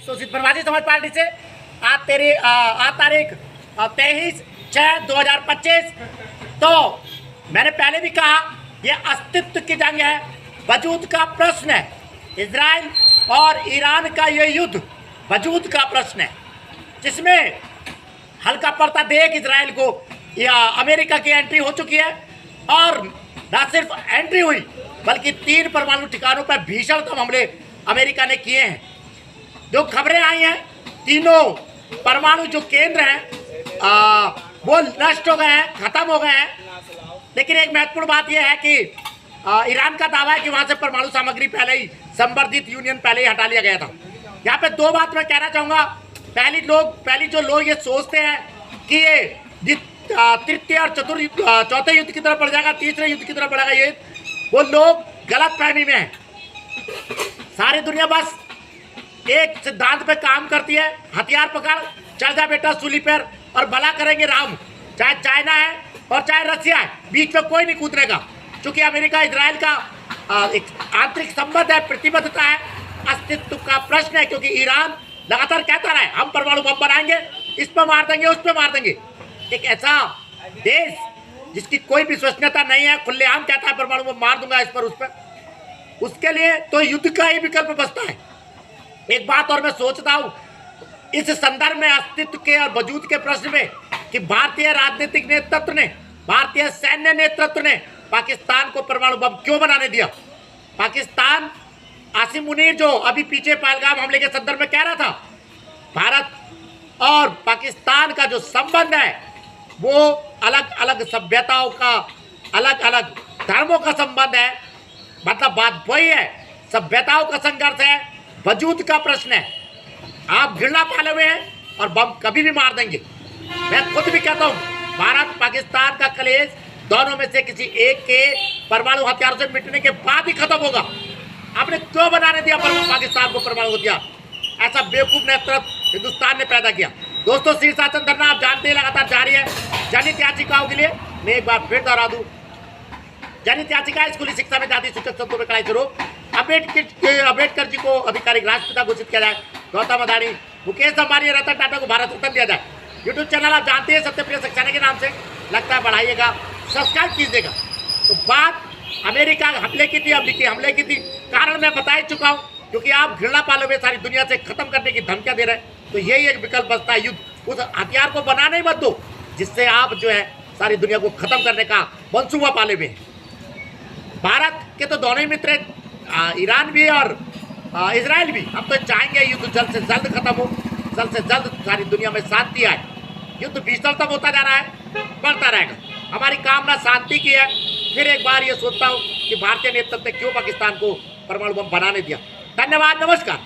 शोषित प्रवासी समाज पार्टी से आज तारीख 23/6/2025। तो मैंने पहले भी कहा, यह अस्तित्व की जंग है, वजूद का प्रश्न है। इजराइल और ईरान का ये युद्ध वजूद का प्रश्न है, जिसमें हल्का पड़ता देख इजराइल को या अमेरिका की एंट्री हो चुकी है। और न सिर्फ एंट्री हुई बल्कि 3 परमाणु ठिकानों पर भीषणतम हमले अमेरिका ने किए हैं। जो खबरें आई हैं, तीनों परमाणु जो केंद्र हैं वो नष्ट हो गए हैं, खत्म हो गए हैं। लेकिन एक महत्वपूर्ण बात यह है कि ईरान का दावा है कि वहां से परमाणु सामग्री पहले ही संवर्धित यूनियन पहले ही हटा लिया गया था। यहाँ पे 2 बात मैं कहना चाहूँगा। पहली जो लोग ये सोचते हैं कि ये तृतीय और चौथे युद्ध की तरफ बढ़ जाएगा, तीसरे युद्ध की तरफ बढ़ेगा, ये वो लोग गलत फहमी में हैं। सारी दुनिया बस एक सिद्धांत पे काम करती है, हथियार पकड़, चल जा बेटा सूली पर और भला करेंगे राम। चाहे चाइना है और चाहे रसिया है, बीच में कोई नहीं कूदने का। क्योंकि अमेरिका इजराइल का एक आंतरिक संबंध है, प्रतिबद्धता है, अस्तित्व का प्रश्न है। क्योंकि ईरान लगातार कहता रहा है हम परमाणु बम बनाएंगे, इस पर मार देंगे, उस पर मार देंगे। एक ऐसा देश जिसकी कोई विश्वसनीयता नहीं है, खुलेआम कहता है परमाणु बम मार दूंगा इस पर उस पर, उसके लिए तो युद्ध का ही विकल्प बचता है। एक बात और मैं सोचता हूं इस संदर्भ में, अस्तित्व के और वजूद के प्रश्न में, कि भारतीय राजनीतिक नेतृत्व ने, भारतीय सैन्य नेतृत्व ने पाकिस्तान को परमाणु बम क्यों बनाने दिया। पाकिस्तान, आसिम मुनीर जो अभी पीछे पहलगाम हमले के संदर्भ में कह रहा था, भारत और पाकिस्तान का जो संबंध है वो अलग अलग सभ्यताओं का, अलग अलग धर्मों का संबंध है। मतलब बात वही है, सभ्यताओं का संघर्ष है, वजूद का प्रश्न है। आप घृणा पाले हुए हैं और बम कभी भी मार देंगे। मैं खुद भी कहता हूँ, भारत पाकिस्तान का कलेश दोनों में से किसी एक के परमाणु हथियारों से मिटने के बाद ही खत्म होगा। आपने क्यों बनाने दिया पाकिस्तान को परमाणु हथियार? ऐसा बेवकूफ नेतृत्व हिंदुस्तान ने पैदा किया। दोस्तों, शीर्षासन धरना आप जानते हैं लगातार जारी है जनहित याचिकाओं के लिए। मैं एक बार फिर दोहरा दूं, जनहित याचिका स्कूली शिक्षा में जाति सूचक शब्दों में कड़ाई शुरू। अम्बेडकर जी को आधिकारिक राष्ट्रपिता घोषित किया जाए। गौतम अदानी, मुकेश अंबानी, रतन टाटा को भारत रत्न दिया जाए। यूट्यूब चैनल आप जानते हैं सत्यप्रिय सक्सेना के नाम से, लगता है बढ़ाइएगा, सब्सक्राइब कीजिएगा। तो बात अमेरिका हमले की थी, अमेरिकी हमले की थी, कारण मैं बता ही चुका हूँ। क्योंकि आप घृणा पाले हुए सारी दुनिया से खत्म करने की धमकियां दे रहे हैं, तो यही एक विकल्प बचता है, युद्ध। उस हथियार को बनाने ही मत दो जिससे आप जो है सारी दुनिया को खत्म करने का मंसूबा पाले हुए हैं। भारत के तो दोनों ही मित्र, ईरान भी और इजराइल भी, अब तो चाहेंगे युद्ध जल्द से जल्द खत्म हो, जल्द से जल्द सारी दुनिया में शांति आए। युद्ध भीषणतम होता जा रहा है, बढ़ता रहेगा। हमारी कामना शांति की है। फिर एक बार ये सोचता हूँ कि भारतीय नेतृत्व ने क्यों पाकिस्तान को परमाणु बम बनाने दिया। धन्यवाद, नमस्कार।